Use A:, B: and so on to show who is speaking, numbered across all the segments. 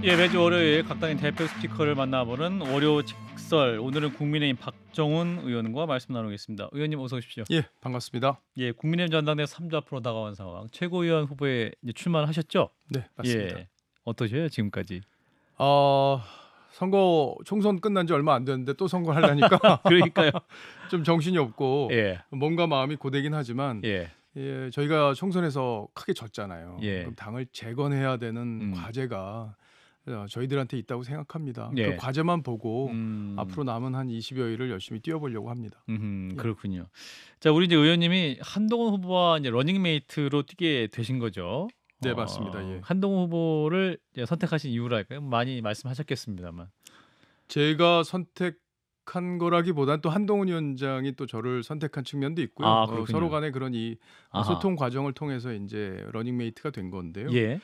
A: 예, 매주 월요일 각 당의 대표 스피커를 만나보는 월요 직설. 오늘은 국민의힘 박정훈 의원과 말씀 나누겠습니다. 의원님 어서 오십시오.
B: 예, 반갑습니다.
A: 예, 국민의힘 전당대 3주 앞으로 다가온 상황. 최고위원 후보에 이제 출마를 하셨죠?
B: 네, 맞습니다.
A: 예, 어떠세요 지금까지?
B: 선거 총선 끝난 지 얼마 안 됐는데 또 선거를 하려니까
A: 그러니까요.
B: 좀 정신이 없고
A: 예,
B: 몸과 마음이 고되긴 하지만
A: 예,
B: 저희가 총선에서 크게 졌잖아요.
A: 예.
B: 그럼 당을 재건해야 되는
A: 음.
B: 과제가 저희들한테 있다고 생각합니다.
A: 예.
B: 그 과제만 보고
A: 음.
B: 앞으로 남은 한 20여일을 열심히 뛰어보려고 합니다. 예.
A: 그렇군요. 자, 우리 이제 의원님이 한동훈 후보와 이제 러닝메이트로 뛰게 되신 거죠?
B: 네, 맞습니다. 예.
A: 한동훈 후보를 이제 선택하신 이유랄까요? 많이 말씀하셨겠습니다만.
B: 제가 선택한 거라기보단 또 한동훈 위원장이 또 저를 선택한 측면도 있고요.
A: 아, 그렇군요.
B: 서로 간에 그런
A: 아하.
B: 소통 과정을 통해서 이제 러닝메이트가 된 건데요.
A: 예.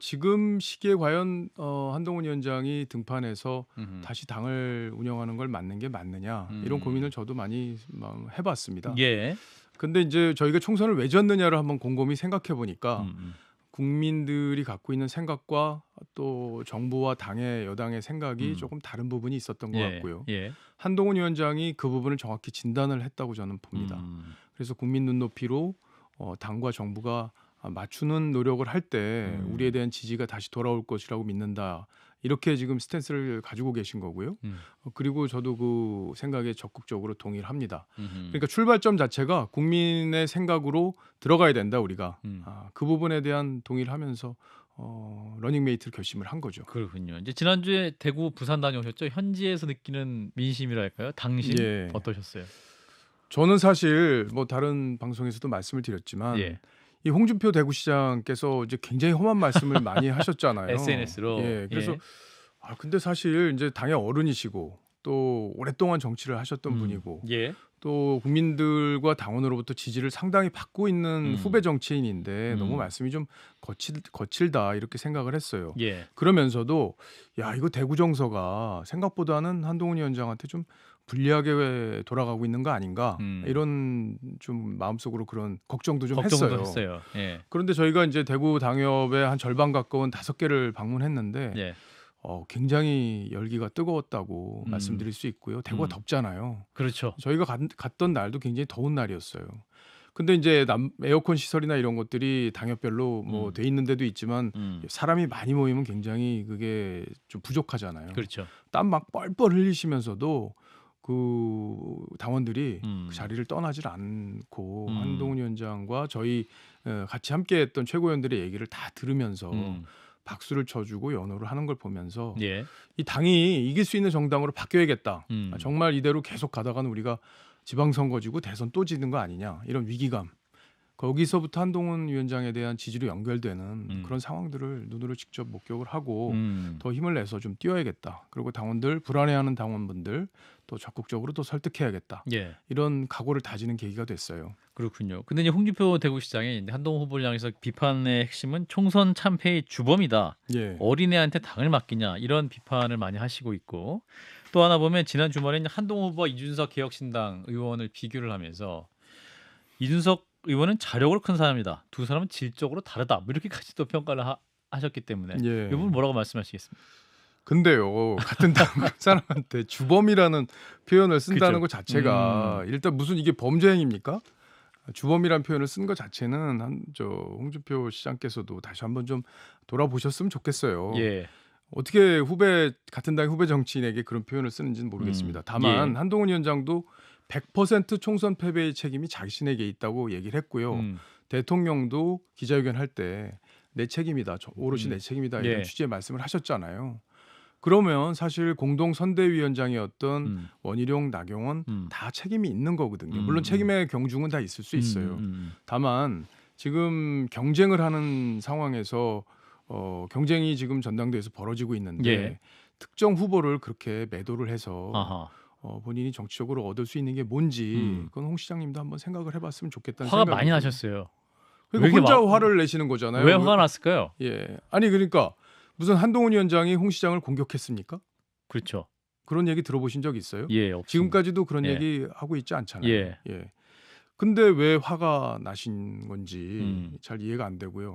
B: 지금 시기에 과연 한동훈 위원장이 등판해서
A: 음흠.
B: 다시 당을 운영하는 걸 맞는 게 맞느냐 이런
A: 음.
B: 고민을 저도 많이 해봤습니다.
A: 예.
B: 근데 이제 저희가 총선을 왜 졌느냐를 한번 곰곰이 생각해 보니까
A: 음.
B: 국민들이 갖고 있는 생각과 또 정부와 당의 여당의 생각이
A: 음.
B: 조금 다른 부분이 있었던 것
A: 예.
B: 같고요.
A: 예.
B: 한동훈 위원장이 그 부분을 정확히 진단을 했다고 저는 봅니다. 그래서 국민 눈높이로 당과 정부가 맞추는 노력을 할 때 우리에 대한 지지가 다시 돌아올 것이라고 믿는다. 이렇게 지금 스탠스를 가지고 계신 거고요. 그리고 저도 그 생각에 적극적으로 동의를 합니다. 그러니까 출발점 자체가 국민의 생각으로 들어가야 된다 우리가. 그 부분에 대한 동의를 하면서 러닝메이트를 결심을 한 거죠.
A: 그렇군요. 이제 지난주에 대구, 부산 다녀오셨죠? 현지에서 느끼는 민심이랄까요? 당심
B: 예.
A: 어떠셨어요?
B: 저는 사실 뭐 다른 방송에서도 말씀을 드렸지만
A: 예.
B: 이 홍준표 대구시장께서 이제 굉장히 험한 말씀을 많이 하셨잖아요.
A: SNS로.
B: 예, 그래서
A: 예.
B: 근데 사실 이제 당의 어른이시고 또 오랫동안 정치를 하셨던 분이고
A: 예.
B: 또 국민들과 당원으로부터 지지를 상당히 받고 있는 후배 정치인인데 너무 말씀이 좀 거칠다 이렇게 생각을 했어요.
A: 예.
B: 그러면서도 야 이거 대구 정서가 생각보다는 한동훈 위원장한테 좀 불리하게 돌아가고 있는 거 아닌가 이런 좀 마음속으로 그런 걱정도 좀
A: 걱정도
B: 했어요.
A: 했어요. 예.
B: 그런데 저희가 이제 대구 당협의 한 절반 가까운 5개를 방문했는데
A: 예.
B: 굉장히 열기가 뜨거웠다고 말씀드릴 수 있고요. 대구가 덥잖아요.
A: 그렇죠.
B: 저희가 갔던 날도 굉장히 더운 날이었어요. 근데 이제 에어컨 시설이나 이런 것들이 당협별로 뭐 돼 있는 데도 있지만 사람이 많이 모이면 굉장히 그게 좀 부족하잖아요.
A: 그렇죠.
B: 땀 막 뻘뻘 흘리시면서도 그 당원들이 그 자리를 떠나질 않고 한동훈 위원장과 저희 같이 함께했던 최고위원들의 얘기를 다 들으면서 박수를 쳐주고 연호를 하는 걸 보면서
A: 예.
B: 이 당이 이길 수 있는 정당으로 바뀌어야겠다. 정말 이대로 계속 가다가는 우리가 지방선거 지고 대선 또 지는 거 아니냐 이런 위기감. 거기서부터 한동훈 위원장에 대한 지지로 연결되는 그런 상황들을 눈으로 직접 목격을 하고 더 힘을 내서 좀 뛰어야겠다. 그리고 당원들 불안해하는 당원분들 또 적극적으로 또 설득해야겠다.
A: 예.
B: 이런 각오를 다지는 계기가 됐어요.
A: 그렇군요. 근데 이제 홍준표 대구시장이 한동훈 후보를 향해서 비판의 핵심은 총선 참패의 주범이다.
B: 예.
A: 어린애한테 당을 맡기냐 이런 비판을 많이 하시고 있고 또 하나 보면 지난 주말에 한동훈 후보와 이준석 개혁신당 의원을 비교를 하면서 이준석 의원은 자력으로 큰 사람이다. 두 사람은 질적으로 다르다. 뭐 이렇게까지 또 평가를 하셨기 때문에
B: 예.
A: 이 부분 뭐라고 말씀하시겠습니까?
B: 근데요 같은 당 사람한테 주범이라는 표현을 쓴다는
A: 그쵸.
B: 것 자체가 일단 무슨 이게 범죄 행위입니까? 주범이라는 표현을 쓴 것 자체는 홍준표 시장께서도 다시 한번 좀 돌아보셨으면 좋겠어요.
A: 예.
B: 어떻게 같은 당의 후배 정치인에게 그런 표현을 쓰는지는 모르겠습니다. 다만
A: 예.
B: 한동훈 위원장도 100% 총선 패배의 책임이 자신에게 있다고 얘기를 했고요. 대통령도 기자회견 할 때 내 책임이다. 오롯이 내 책임이다. 이런
A: 예.
B: 취지의 말씀을 하셨잖아요. 그러면 사실 공동선대위원장이었던 원희룡, 나경원 다 책임이 있는 거거든요. 물론 책임의 경중은 다 있을 수 있어요. 다만 지금 경쟁을 하는 상황에서 경쟁이 지금 전당대회에서 벌어지고 있는데
A: 예.
B: 특정 후보를 그렇게 매도를 해서
A: 아하.
B: 본인이 정치적으로 얻을 수 있는 게 뭔지 그건 홍 시장님도 한번 생각을 해봤으면 좋겠다는
A: 화가
B: 생각이
A: 많이
B: 들어요.
A: 나셨어요.
B: 그러니까
A: 왜 이렇게
B: 혼자 화를 내시는 거잖아요.
A: 왜 화가 났을까요?
B: 예, 아니 그러니까 무슨 한동훈 위원장이 홍 시장을 공격했습니까?
A: 그렇죠.
B: 그런 얘기 들어보신 적 있어요?
A: 예, 없습니다.
B: 지금까지도 그런
A: 예.
B: 얘기 하고 있지 않잖아요.
A: 예.
B: 근데 왜 화가 나신 건지 잘 이해가 안 되고요.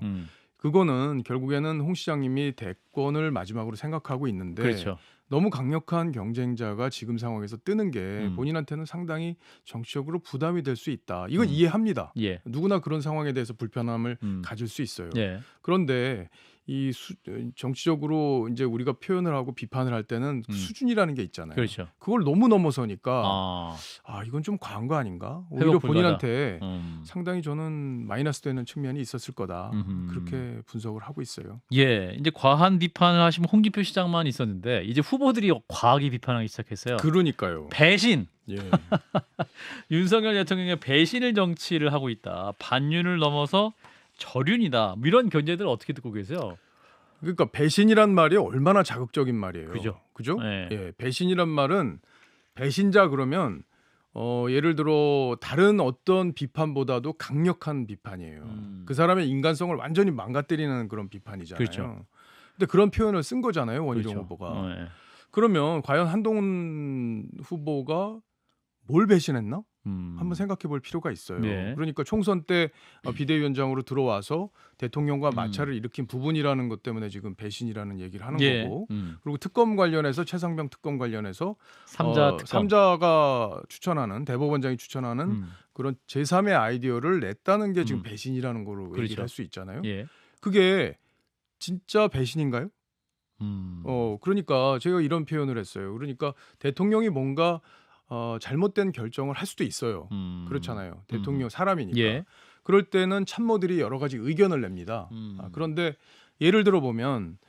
B: 그거는 결국에는 홍 시장님이 대권을 마지막으로 생각하고 있는데
A: 그렇죠.
B: 너무 강력한 경쟁자가 지금 상황에서 뜨는 게
A: 음.
B: 본인한테는 상당히 정치적으로 부담이 될 수 있다. 이건
A: 음.
B: 이해합니다.
A: 예.
B: 누구나 그런 상황에 대해서 불편함을 가질 수 있어요.
A: 예.
B: 그런데 정치적으로 이제 우리가 표현을 하고 비판을 할 때는 수준이라는 게 있잖아요.
A: 그렇죠.
B: 그걸 너무 넘어서니까
A: 아.
B: 이건 좀 과한 거 아닌가? 오히려
A: 회복 불가다.
B: 본인한테
A: 음.
B: 상당히 저는 마이너스 되는 측면이 있었을 거다.
A: 음흠.
B: 그렇게 분석을 하고 있어요.
A: 예. 이제 과한 비판을 하시면 홍준표 시장만 있었는데 이제 후보들이 과하게 비판하기 시작했어요.
B: 그러니까요.
A: 배신.
B: 예.
A: 윤석열 대통령의 배신을 정치를 하고 있다. 반윤을 넘어서 절윤이다. 뭐 이런 견제들 어떻게 듣고 계세요?
B: 그러니까 배신이란 말이 얼마나 자극적인 말이에요.
A: 그죠.
B: 그죠?
A: 네.
B: 예. 배신이란 말은 배신자 그러면 예를 들어 다른 어떤 비판보다도 강력한 비판이에요. 그 사람의 인간성을 완전히 망가뜨리는 그런 비판이잖아요.
A: 그렇죠.
B: 근데 그런 표현을 쓴 거잖아요, 원희룡
A: 그렇죠.
B: 후보가.
A: 네.
B: 그러면 과연 한동훈 후보가 뭘 배신했나? 한번 생각해 볼 필요가 있어요.
A: 네.
B: 그러니까 총선 때 비대위원장으로 들어와서 대통령과 마찰을 일으킨 부분이라는 것 때문에 지금 배신이라는 얘기를 하는
A: 예.
B: 거고, 그리고 특검 관련해서 최상병 특검 관련해서
A: 삼자 특검.
B: 삼자가 추천하는 대법원장이 추천하는 그런 제3의 아이디어를 냈다는 게 지금 배신이라는 걸로
A: 그렇죠.
B: 얘기를 할 수 있잖아요.
A: 예.
B: 그게 진짜 배신인가요?
A: 음.
B: 그러니까 제가 이런 표현을 했어요. 그러니까 대통령이 뭔가 잘못된 결정을 할 수도 있어요. 그렇잖아요. 대통령 사람이니까.
A: 예.
B: 그럴 때는 참모들이 여러 가지 의견을 냅니다. 그런데 예를 들어 보면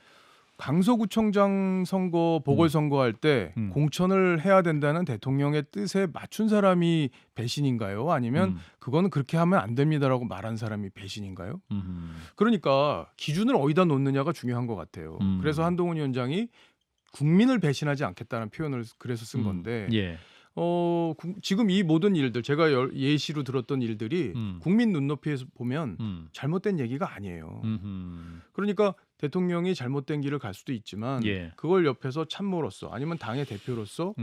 B: 강서구청장 선거 보궐선거할 때 공천을 해야 된다는 대통령의 뜻에 맞춘 사람이 배신인가요? 아니면 그거는 그렇게 하면 안 됩니다라고 말한 사람이 배신인가요? 그러니까 기준을 어디다 놓느냐가 중요한 것 같아요. 그래서 한동훈 위원장이 국민을 배신하지 않겠다는 표현을 그래서 쓴 건데
A: 예.
B: 지금 이 모든 일들 제가 예시로 들었던 일들이 국민 눈높이에서 보면 잘못된 얘기가 아니에요. 그러니까 대통령이 잘못된 길을 갈 수도 있지만
A: 예.
B: 그걸 옆에서 참모로서 아니면 당의 대표로서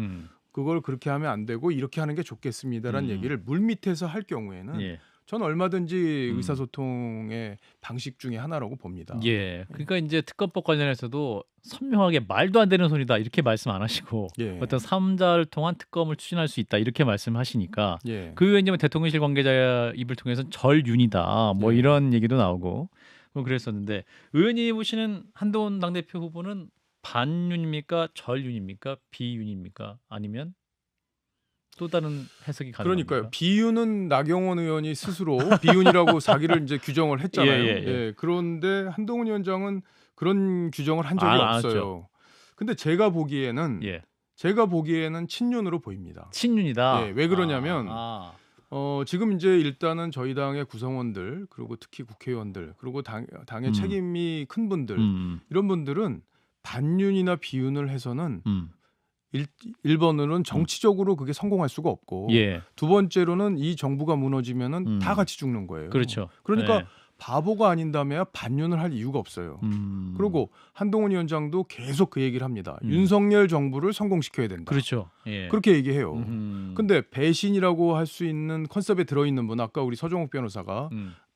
B: 그걸 그렇게 하면 안 되고 이렇게 하는 게 좋겠습니다라는 얘기를 물밑에서 할 경우에는
A: 예.
B: 전 얼마든지 의사소통의 방식 중에 하나라고 봅니다.
A: 예. 그러니까 이제 특검법 관련해서도 선명하게 말도 안 되는 소리다 이렇게 말씀 안 하시고
B: 예.
A: 어떤 삼자를 통한 특검을 추진할 수 있다 이렇게 말씀하시니까
B: 예.
A: 그 이제 대통령실 관계자 입을 통해서 절윤이다 뭐
B: 예.
A: 이런 얘기도 나오고 뭐 그랬었는데 의원님이 보시는 한동훈 당대표 후보는 반윤입니까 절윤입니까 비윤입니까 아니면 또 다른 해석이 가능합니까?
B: 그러니까요. 비윤은 나경원 의원이 스스로 비윤이라고 자기를 이제 규정을 했잖아요.
A: 예.
B: 그런데 한동훈 위원장은 그런 규정을 한 적이
A: 안
B: 없어요. 근데 제가 보기에는
A: 예.
B: 친윤으로 보입니다.
A: 친윤이다.
B: 왜 그러냐면 지금 이제 일단은 저희 당의 구성원들 그리고 특히 국회의원들 그리고 당의 책임이 큰 분들 이런 분들은 반윤이나 비윤을 해서는 1번으로는 정치적으로 그게 성공할 수가 없고
A: 예.
B: 두 번째로는 이 정부가 무너지면은 다 같이 죽는 거예요.
A: 그렇죠.
B: 그러니까
A: 예.
B: 바보가 아닌다면 반윤을 할 이유가 없어요. 그리고 한동훈 위원장도 계속 그 얘기를 합니다. 윤석열 정부를 성공시켜야 된다.
A: 그렇죠. 예.
B: 그렇게 얘기해요. 근데 배신이라고 할 수 있는 컨셉에 들어있는 분 아까 우리 서정욱 변호사가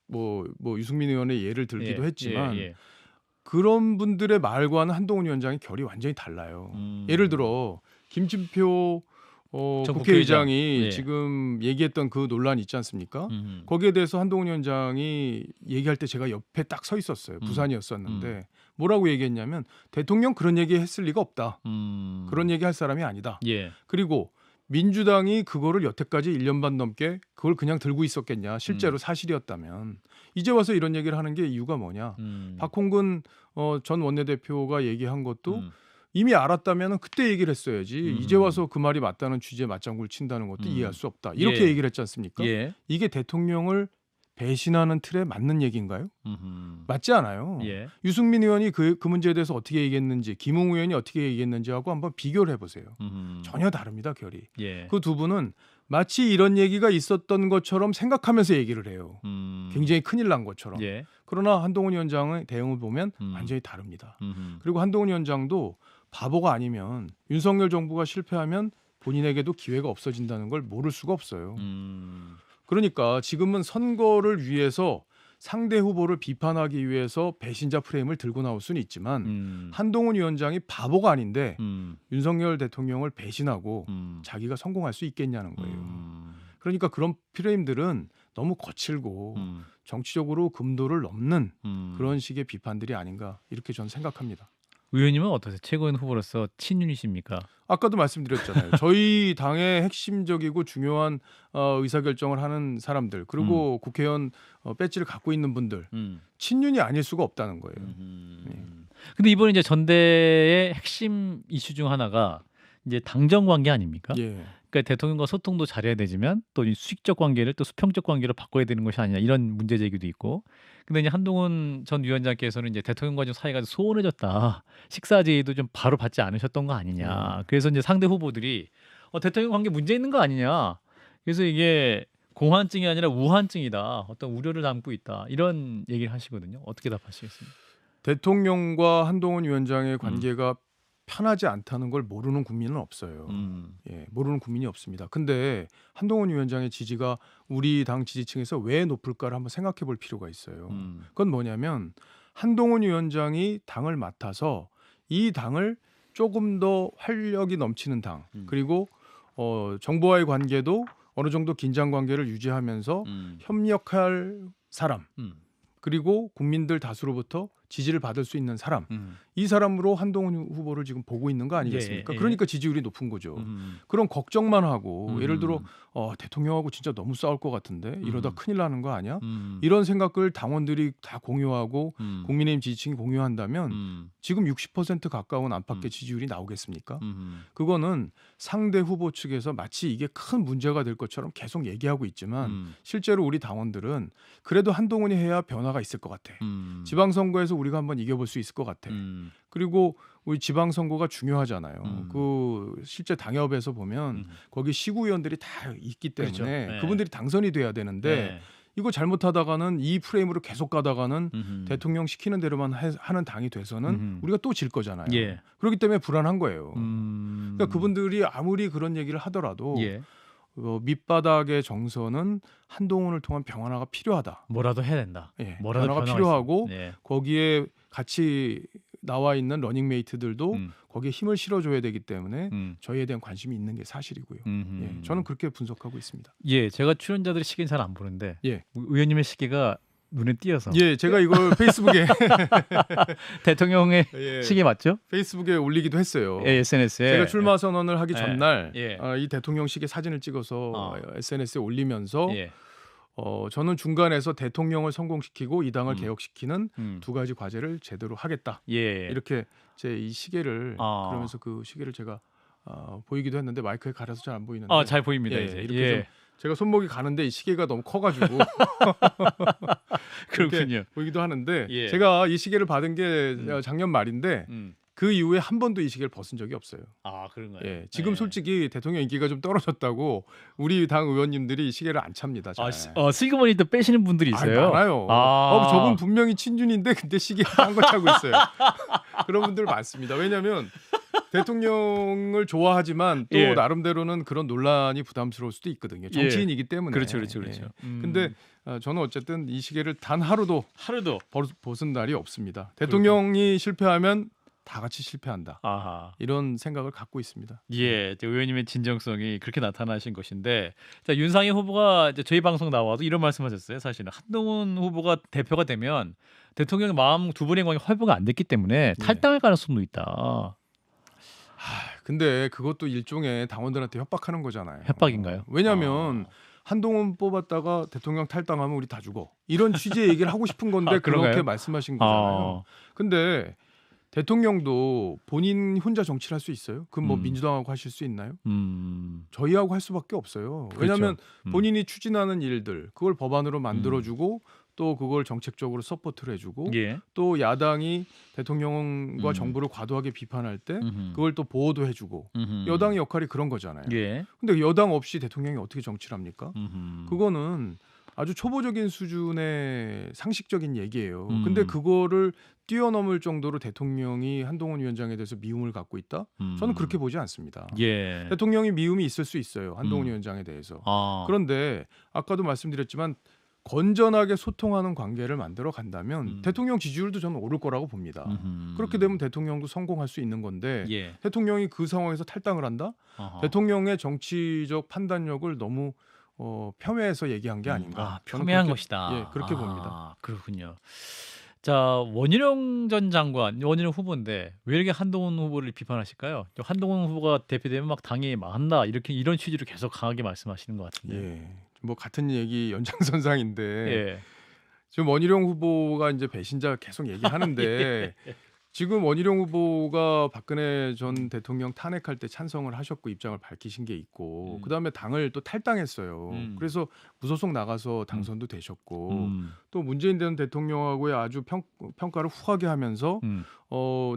B: 뭐 유승민 의원의 예를 들기도 했지만 그런 분들의 말과는 한동훈 위원장의 결이 완전히 달라요. 예를 들어 김진표 국회의장이
A: 예.
B: 지금 얘기했던 그 논란 있지 않습니까? 거기에 대해서 한동훈 위원장이 얘기할 때 제가 옆에 딱 서 있었어요. 부산이었었는데 뭐라고 얘기했냐면 대통령 그런 얘기 했을 리가 없다. 그런 얘기 할 사람이 아니다.
A: 예.
B: 그리고 민주당이 그거를 여태까지 1년 반 넘게 그걸 그냥 들고 있었겠냐. 실제로 사실이었다면. 이제 와서 이런 얘기를 하는 게 이유가 뭐냐. 박홍근 전 원내대표가 얘기한 것도 이미 알았다면 그때 얘기를 했어야지. 이제 와서 그 말이 맞다는 취지에 맞장구를 친다는 것도 이해할 수 없다. 이렇게
A: 예.
B: 얘기를 했지 않습니까?
A: 예.
B: 이게 대통령을 배신하는 틀에 맞는 얘기인가요? 맞지 않아요.
A: 예.
B: 유승민 의원이 그 문제에 대해서 어떻게 얘기했는지 김웅 의원이 어떻게 얘기했는지하고 한번 비교를 해보세요. 전혀 다릅니다. 결이.
A: 예.
B: 그 두 분은 마치 이런 얘기가 있었던 것처럼 생각하면서 얘기를 해요. 굉장히 큰일 난 것처럼.
A: 예.
B: 그러나 한동훈 위원장의 대응을 보면 완전히 다릅니다. 그리고 한동훈 위원장도 바보가 아니면 윤석열 정부가 실패하면 본인에게도 기회가 없어진다는 걸 모를 수가 없어요. 그러니까 지금은 선거를 위해서 상대 후보를 비판하기 위해서 배신자 프레임을 들고 나올 수는 있지만 한동훈 위원장이 바보가 아닌데 윤석열 대통령을 배신하고 자기가 성공할 수 있겠냐는 거예요. 그러니까 그런 프레임들은 너무 거칠고 정치적으로 금도를 넘는 그런 식의 비판들이 아닌가 이렇게 저는 생각합니다.
A: 의원님은 어떠세요? 최고위원 후보로서 친윤이십니까?
B: 아까도 말씀드렸잖아요. 저희 당의 핵심적이고 중요한 의사결정을 하는 사람들 그리고 국회의원 배지를 갖고 있는 분들 친윤이 아닐 수가 없다는 거예요. 네.
A: 근데 이번에 이제 전대의 핵심 이슈 중 하나가 이제 당정 관계 아닙니까?
B: 예.
A: 그러니까 대통령과 소통도 잘해야 되지만 또 이 수직적 관계를 또 수평적 관계로 바꿔야 되는 것이 아니냐 이런 문제 제기도 있고. 근데 이제 한동훈 전 위원장께서는 이제 대통령과 좀 사이가 소원해졌다. 식사 제의도 좀 바로 받지 않으셨던 거 아니냐. 그래서 이제 상대 후보들이 대통령 관계 문제 있는 거 아니냐. 그래서 이게 공환증이 아니라 우환증이다. 어떤 우려를 담고 있다. 이런 얘기를 하시거든요. 어떻게 답하시겠습니까?
B: 대통령과 한동훈 위원장의 관계가 편하지 않다는 걸 모르는 국민은 없어요. 예, 모르는 국민이 없습니다. 근데 한동훈 위원장의 지지가 우리 당 지지층에서 왜 높을까를 한번 생각해 볼 필요가 있어요. 그건 뭐냐면 한동훈 위원장이 당을 맡아서 이 당을 조금 더 활력이 넘치는 당 그리고 정부와의 관계도 어느 정도 긴장 관계를 유지하면서 협력할 사람 그리고 국민들 다수로부터 지지를 받을 수 있는 사람 이 사람으로 한동훈 후보를 지금 보고 있는 거 아니겠습니까?
A: 예.
B: 그러니까 지지율이 높은 거죠. 그런 걱정만 하고 예를 들어 대통령하고 진짜 너무 싸울 것 같은데 이러다 큰일 나는 거 아니야? 이런 생각을 당원들이 다 공유하고 국민의힘 지지층이 공유한다면 지금 60% 가까운 안팎의 지지율이 나오겠습니까? 그거는 상대 후보 측에서 마치 이게 큰 문제가 될 것처럼 계속 얘기하고 있지만 실제로 우리 당원들은 그래도 한동훈이 해야 변화가 있을 것 같아. 지방선거에서 우리가 한번 이겨볼 수 있을 것 같아. 그리고 우리 지방선거가 중요하잖아요. 그 실제 당협에서 보면 거기 시구위원들이 다 있기 때문에
A: 그렇죠. 네.
B: 그분들이 당선이 돼야 되는데 이거 잘못하다가는 이 프레임으로 계속 가다가는 대통령 시키는 대로만 하는 당이 돼서는 우리가 또 질 거잖아요.
A: 예.
B: 그렇기 때문에 불안한 거예요. 그러니까 그분들이 아무리 그런 얘기를 하더라도
A: 예.
B: 밑바닥의 정서는 한동훈을 통한 변화가 필요하다.
A: 뭐라도 해야 된다.
B: 예,
A: 뭐라도
B: 변화가
A: 변화가
B: 필요하고
A: 있어요. 예.
B: 거기에 같이 나와 있는 러닝메이트들도 거기에 힘을 실어줘야 되기 때문에 저희에 대한 관심이 있는 게 사실이고요. 예, 저는 그렇게 분석하고 있습니다.
A: 예, 제가 출연자들의 시계는 잘 안 보는데
B: 예.
A: 의원님의 시계가 눈에 띄어서
B: 예, 제가 이걸 페이스북에
A: 대통령의
B: 예,
A: 시계 맞죠?
B: 페이스북에 올리기도 했어요.
A: 예, SNS에
B: 제가 출마 선언을 하기 전날
A: 예.
B: 이 대통령 시계 사진을 찍어서 SNS에 올리면서
A: 예.
B: 저는 중간에서 대통령을 성공시키고 이 당을 개혁시키는 두 가지 과제를 제대로 하겠다.
A: 예.
B: 이렇게 제 이 시계를 그러면서 그 시계를 제가 보이기도 했는데 마이크에 가려서 잘 안 보이는데
A: 잘 보입니다.
B: 예,
A: 이제.
B: 이렇게 좀 제가 손목이 가는데 이 시계가 너무 커가지고
A: 그렇군요.
B: 보이기도 하는데
A: 예.
B: 제가 이 시계를 받은 게 작년 말인데 그 이후에 한 번도 이 시계를 벗은 적이 없어요.
A: 아, 그런가요?
B: 예, 지금 솔직히 대통령 인기가 좀 떨어졌다고 우리 당 의원님들이 이 시계를 안 찹니다. 잘.
A: 슬그머니 또 빼시는 분들이 있어요.
B: 많아요. 저분 분명히 친준인데 근데 시계 딴 거 차고 있어요. 그런 분들 많습니다. 왜냐하면 대통령을 좋아하지만 또 나름대로는 그런 논란이 부담스러울 수도 있거든요. 정치인이기 때문에.
A: 그렇죠.
B: 예. 근데 저는 어쨌든 이 시계를 단 하루도 벗은 날이 없습니다. 대통령이 실패하면 다 같이 실패한다.
A: 아하.
B: 이런 생각을 갖고 있습니다.
A: 예, 의원님의 진정성이 그렇게 나타나신 것인데, 자, 윤상희 후보가 이제 저희 방송 나와도 이런 말씀하셨어요. 사실은 한동훈 후보가 대표가 되면 대통령의 마음 두 분의 관계 활보가 안 됐기 때문에 탈당할 가능성도 있다.
B: 근데 그것도 일종의 당원들한테 협박하는 거잖아요.
A: 협박인가요?
B: 왜냐하면 한동훈 뽑았다가 대통령 탈당하면 우리 다 죽어. 이런 취지의 얘기를 하고 싶은 건데 그렇게 말씀하신 거잖아요. 근데 대통령도 본인 혼자 정치를 할 수 있어요? 그럼 뭐 민주당하고 하실 수 있나요? 저희하고 할 수밖에 없어요. 왜냐하면 본인이 추진하는 일들 그걸 법안으로 만들어주고 또 그걸 정책적으로 서포트를 해주고 또 야당이 대통령과 정부를 과도하게 비판할 때 그걸 또 보호도 해주고 여당의 역할이 그런 거잖아요. 근데 여당 없이 대통령이 어떻게 정치를 합니까? 그거는 아주 초보적인 수준의 상식적인 얘기예요. 근데 그거를 뛰어넘을 정도로 대통령이 한동훈 위원장에 대해서 미움을 갖고 있다? 저는 그렇게 보지 않습니다. 대통령이 미움이 있을 수 있어요. 한동훈 위원장에 대해서. 그런데 아까도 말씀드렸지만 건전하게 소통하는 관계를 만들어 간다면
A: 음.
B: 대통령 지지율도 저는 오를 거라고 봅니다. 그렇게 되면 대통령도 성공할 수 있는 건데
A: 예.
B: 대통령이 그 상황에서 탈당을 한다?
A: 어허.
B: 대통령의 정치적 판단력을 너무 폄훼해서 얘기한 게 아닌가.
A: 아,
B: 저는
A: 폄훼한
B: 그렇게,
A: 것이다.
B: 예, 그렇게
A: 아,
B: 봅니다.
A: 그렇군요. 자, 원희룡 전 장관, 원희룡 후보인데 왜 이렇게 한동훈 후보를 비판하실까요? 한동훈 후보가 대표되면 막 당이 망한다 이렇게 이런 취지로 계속 강하게 말씀하시는 것 같은데.
B: 예, 뭐 같은 얘기 연장선상인데
A: 예.
B: 지금 원희룡 후보가 이제 배신자 계속 얘기하는데 지금 원희룡 후보가 박근혜 전 대통령 탄핵할 때 찬성을 하셨고 입장을 밝히신 게 있고 그다음에 당을 또 탈당했어요. 그래서 무소속 나가서 당선도 되셨고 또 문재인 전 대통령하고의 아주 평가를 후하게 하면서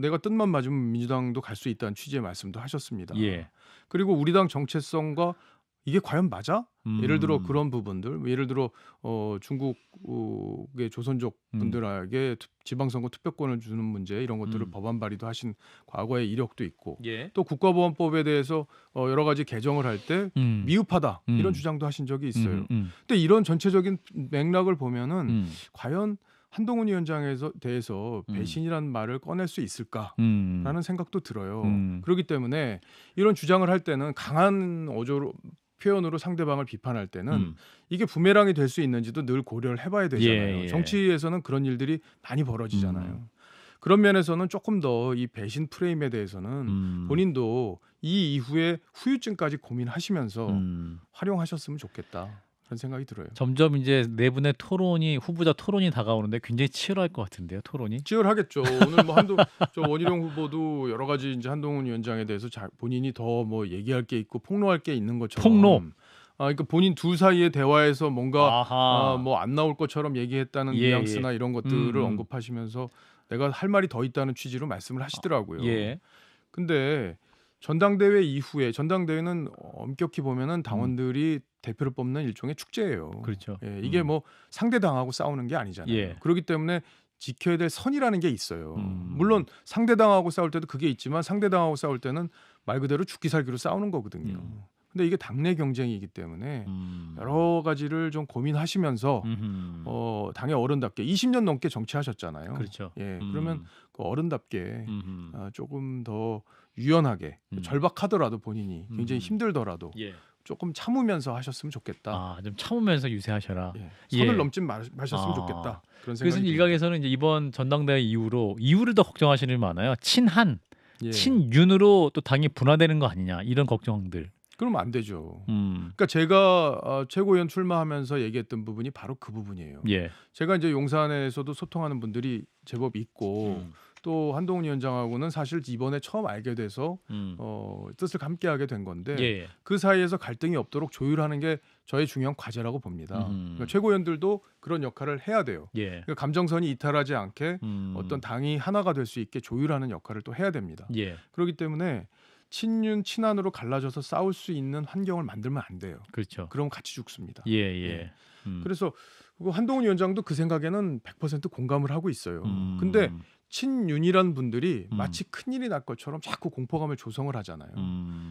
B: 내가 뜻만 맞으면 민주당도 갈 수 있다는 취지의 말씀도 하셨습니다.
A: 예.
B: 그리고 우리 당 정체성과 이게 과연 맞아? 예를 들어 그런 부분들, 예를 들어 중국의 조선족 분들에게 지방선거 투표권을 주는 문제 이런 것들을 법안 발의도 하신 과거의 이력도 있고
A: 예.
B: 또 국가보안법에 대해서 여러 가지 개정을 할 때 미흡하다 이런 주장도 하신 적이 있어요. 근데 이런 전체적인 맥락을 보면은 과연 한동훈 위원장에 대해서 배신이라는 말을 꺼낼 수 있을까라는 생각도 들어요. 그렇기 때문에 이런 주장을 할 때는 강한 어조로 표현으로 상대방을 비판할 때는 이게 부메랑이 될 수 있는지도 늘 고려를 해봐야 되잖아요.
A: 예.
B: 정치에서는 그런 일들이 많이 벌어지잖아요. 그런 면에서는 조금 더 이 배신 프레임에 대해서는 본인도 이 이후에 후유증까지 고민하시면서 활용하셨으면 좋겠다. 그런 생각이 들어요.
A: 점점 이제 네 분의 토론이 후보자 토론이 다가오는데 굉장히 치열할 것 같은데요, 토론이?
B: 치열하겠죠. 오늘 뭐 저 원희룡 후보도 여러 가지 이제 한동훈 위원장에 대해서 본인이 더 뭐 얘기할 게 있고 폭로할 게 있는 것처럼.
A: 폭로.
B: 그러니까 본인 둘 사이의 대화에서 뭔가
A: 아하.
B: 뭐 안 나올 것처럼 얘기했다는
A: 예,
B: 뉘앙스나 이런 것들을 언급하시면서 내가 할 말이 더 있다는 취지로 말씀을 하시더라고요.
A: 예.
B: 근데 전당대회 이후에 전당대회는 엄격히 보면은 당원들이 대표를 뽑는 일종의 축제예요.
A: 그렇죠.
B: 예, 이게 뭐 상대 당하고 싸우는 게 아니잖아요.
A: 예.
B: 그렇기 때문에 지켜야 될 선이라는 게 있어요. 물론 상대 당하고 싸울 때도 그게 있지만 상대 당하고 싸울 때는 말 그대로 죽기 살기로 싸우는 거거든요. 근데 이게 당내 경쟁이기 때문에 여러 가지를 좀 고민하시면서 당의 어른답게 20년 넘게 정치하셨잖아요.
A: 그렇죠.
B: 예, 그러면 그 어른답게 조금 더 유연하게 절박하더라도 본인이 굉장히 힘들더라도
A: 예.
B: 조금 참으면서 하셨으면 좋겠다.
A: 아, 좀 참으면서 유세하셔라.
B: 예, 선을
A: 예.
B: 넘지 마셨으면
A: 아.
B: 좋겠다. 그런
A: 그래서
B: 생각이 듭니다.
A: 일각에서는 이제 이번 전당대회 이후로 이유를 더 걱정하시는 분이 많아요. 친한,
B: 예.
A: 친윤으로 또 당이 분화되는 거 아니냐 이런 걱정들.
B: 그러면 안 되죠. 그러니까 제가 최고위원 출마하면서 얘기했던 부분이 바로 그 부분이에요.
A: 예.
B: 제가 이제 용산에서도 소통하는 분들이 제법 있고 또 한동훈 위원장하고는 사실 이번에 처음 알게 돼서 뜻을 함께하게 된 건데
A: 예.
B: 그 사이에서 갈등이 없도록 조율하는 게 저의 중요한 과제라고 봅니다. 그러니까 최고위원들도 그런 역할을 해야 돼요.
A: 예.
B: 그러니까 감정선이 이탈하지 않게 어떤 당이 하나가 될 수 있게 조율하는 역할을 또 해야 됩니다.
A: 예.
B: 그렇기 때문에 친윤 친한으로 갈라져서 싸울 수 있는 환경을 만들면 안 돼요.
A: 그렇죠.
B: 그럼 같이 죽습니다.
A: 예, 예.
B: 그래서 한동훈 위원장도 그 생각에는 100% 공감을 하고 있어요. 근데 친윤이란 분들이 마치 큰일이 날 것처럼 자꾸 공포감을 조성을 하잖아요.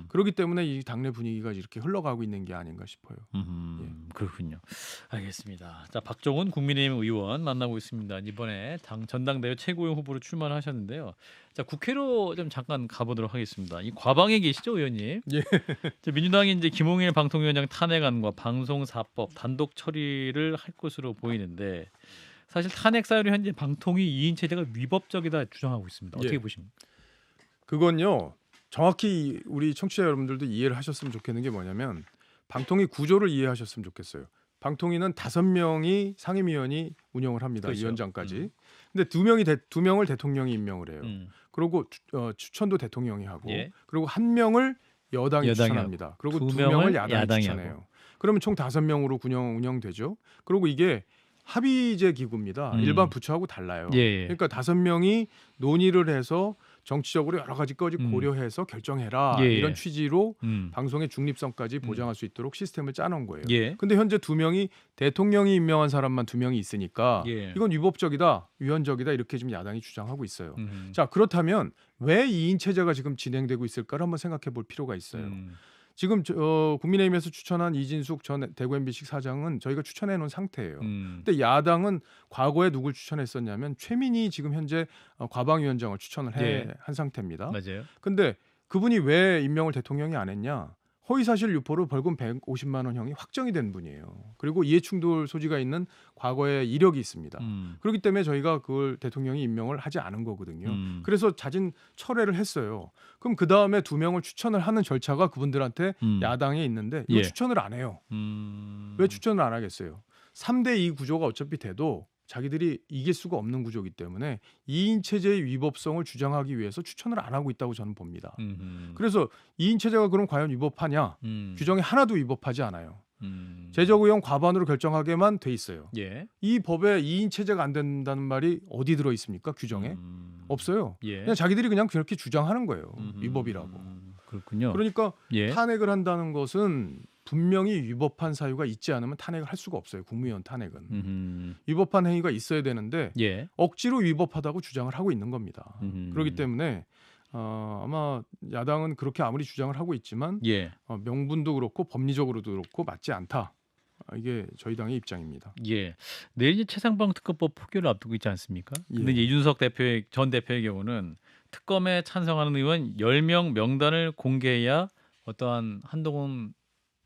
B: 그렇기 때문에 이 당내 분위기가 이렇게 흘러가고 있는 게 아닌가 싶어요. 예.
A: 그렇군요. 알겠습니다. 자, 박종훈 국민의힘 의원 만나고 있습니다. 이번에 전당대회 최고위원 후보로 출마를 하셨는데요. 자, 국회로 좀 잠깐 가보도록 하겠습니다. 이 과방에 계시죠, 의원님?
B: 예.
A: 자, 민주당이 이제 김홍일 방통위원장 탄핵안과 방송사법 단독 처리를 할 것으로 보이는데 사실 탄핵 사유로 현재 방통위 2인 체제가 위법적이다 주장하고 있습니다. 어떻게
B: 예.
A: 보십니까?
B: 그건요. 정확히 우리 청취자 여러분들도 이해를 하셨으면 좋겠는 게 뭐냐면 방통위 구조를 이해하셨으면 좋겠어요. 방통위는 5명이 상임위원이 운영을 합니다.
A: 그렇죠.
B: 위원장까지. 근데 2명을 대통령이 임명을 해요. 그리고 추천도 대통령이 하고
A: 예.
B: 그리고 1명을 여당이
A: 여당이
B: 추천합니다. 그리고
A: 2명을
B: 2명을 야당이 추천해요.
A: 하고.
B: 그러면 총 5명으로 운영되죠. 그리고 이게 합의제 기구입니다. 일반 부처하고 달라요.
A: 예.
B: 그러니까 5명이 논의를 해서 정치적으로 여러 가지까지 고려해서 결정해라
A: 예.
B: 이런 취지로
A: 음.
B: 방송의 중립성까지 보장할 수 있도록 시스템을 짜놓은 거예요.
A: 예.
B: 근데 현재 2명이 대통령이 임명한 사람만 2명이 있으니까
A: 예.
B: 이건 위법적이다, 위헌적이다 이렇게 지금 야당이 주장하고 있어요. 자, 그렇다면 왜 2인 체제가 지금 진행되고 있을까를 한번 생각해 볼 필요가 있어요. 지금 국민의힘에서 추천한 이진숙 전 대구 MBC 사장은 저희가 추천해 놓은 상태예요. 근데 야당은 과거에 누굴 추천했었냐면 최민희 지금 현재 과방위원장을 추천을
A: 예.
B: 한 상태입니다.
A: 맞아요.
B: 근데 그분이 왜 임명을 대통령이 안 했냐? 허위사실 유포로 벌금 150만 원 형이 확정이 된 분이에요. 그리고 이해충돌 소지가 있는 과거의 이력이 있습니다. 그렇기 때문에 저희가 그걸 대통령이 임명을 하지 않은 거거든요. 그래서 자진 철회를 했어요. 그럼 그 다음에 2명을 추천을 하는 절차가 그분들한테 야당에 있는데 이거
A: 예.
B: 추천을 안 해요. 왜 추천을 안 하겠어요? 3대2 구조가 어차피 돼도 자기들이 이길 수가 없는 구조이기 때문에 2인 체제의 위법성을 주장하기 위해서 추천을 안 하고 있다고 저는 봅니다. 그래서 2인 체제가 그럼 과연 위법하냐? 규정에 하나도 위법하지 않아요. 제적 의원 과반으로 결정하게만 돼 있어요.
A: 예.
B: 이 법에 2인 체제가 안 된다는 말이 어디 들어 있습니까? 규정에? 없어요.
A: 예.
B: 그냥 자기들이 그냥 그렇게 주장하는 거예요. 위법이라고.
A: 그렇군요.
B: 그러니까
A: 예.
B: 탄핵을 한다는 것은 분명히 위법한 사유가 있지 않으면 탄핵을 할 수가 없어요. 국무위원 탄핵은. 위법한 행위가 있어야 되는데
A: 예.
B: 억지로 위법하다고 주장을 하고 있는 겁니다. 그렇기 때문에 아마 야당은 그렇게 아무리 주장을 하고 있지만
A: 예.
B: 명분도 그렇고 법리적으로도 그렇고 맞지 않다. 이게 저희 당의 입장입니다.
A: 예. 내일 이제 최상병 특검법 포기를 앞두고 있지 않습니까? 근데 이제 이준석 전 대표의 경우는 특검에 찬성하는 의원 10명 명단을 공개해야 어떠한 한동훈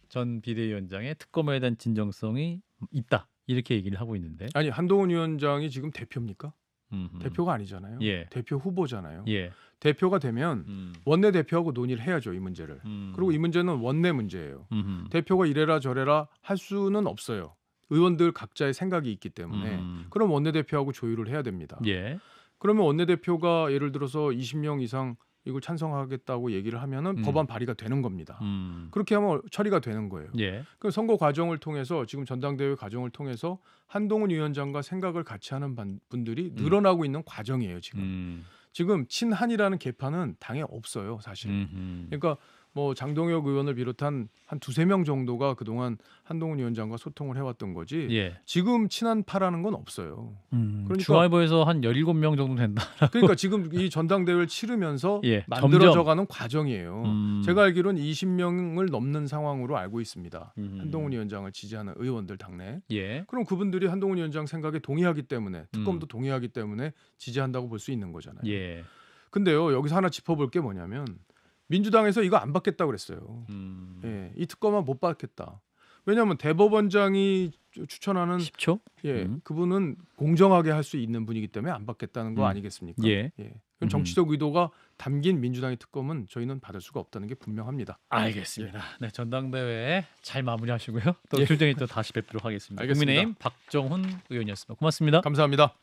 A: 전 비대위원장의 특검에 대한 진정성이 있다. 이렇게 얘기를 하고 있는데.
B: 아니 한동훈 위원장이 지금 대표입니까? 대표가 아니잖아요.
A: 예.
B: 대표 후보잖아요.
A: 예.
B: 대표가 되면 원내대표하고 논의를 해야죠. 이 문제를. 그리고 이 문제는 원내 문제예요. 대표가 이래라 저래라 할 수는 없어요. 의원들 각자의 생각이 있기 때문에. 그럼 원내대표하고 조율을 해야 됩니다.
A: 예.
B: 그러면 원내대표가 예를 들어서 20명 이상 이걸 찬성하겠다고 얘기를 하면은 법안 발의가 되는 겁니다. 그렇게 하면 처리가 되는 거예요.
A: 예.
B: 그 선거 과정을 통해서 지금 전당대회 과정을 통해서 한동훈 위원장과 생각을 같이 하는 분들이 늘어나고 있는 과정이에요. 지금 친한이라는 계파는 당에 없어요, 사실. 그러니까 뭐 장동혁 의원을 비롯한 한 2-3명 정도가 그동안 한동훈 위원장과 소통을 해왔던 거지.
A: 예.
B: 지금 친한파라는 건 없어요.
A: 그러니까 중앙일보에서 한 17명 정도 된다.
B: 그러니까 지금 이 전당대회를 치르면서
A: 예,
B: 만들어져가는 과정이에요. 제가 알기로는 20명을 넘는 상황으로 알고 있습니다. 한동훈 위원장을 지지하는 의원들 당내.
A: 예.
B: 그럼 그분들이 한동훈 위원장 생각에 동의하기 때문에 특검도 동의하기 때문에 지지한다고 볼 수 있는 거잖아요.
A: 예.
B: 근데요 여기서 하나 짚어볼 게 뭐냐면 민주당에서 이거 안 받겠다고 그랬어요. 예, 이 특검은 못 받겠다. 왜냐하면 대법원장이 추천하는
A: 10초?
B: 예, 그분은 공정하게 할 수 있는 분이기 때문에 안 받겠다는 거 아니겠습니까?
A: 예.
B: 그럼 정치적 의도가 담긴 민주당의 특검은 저희는 받을 수가 없다는 게 분명합니다.
A: 알겠습니다. 네, 전당대회 잘 마무리하시고요. 또
B: 예.
A: 출정이 또 다시 뵙도록 하겠습니다.
B: 알겠습니다.
A: 국민의힘 박정훈 의원이었습니다. 고맙습니다.
B: 감사합니다.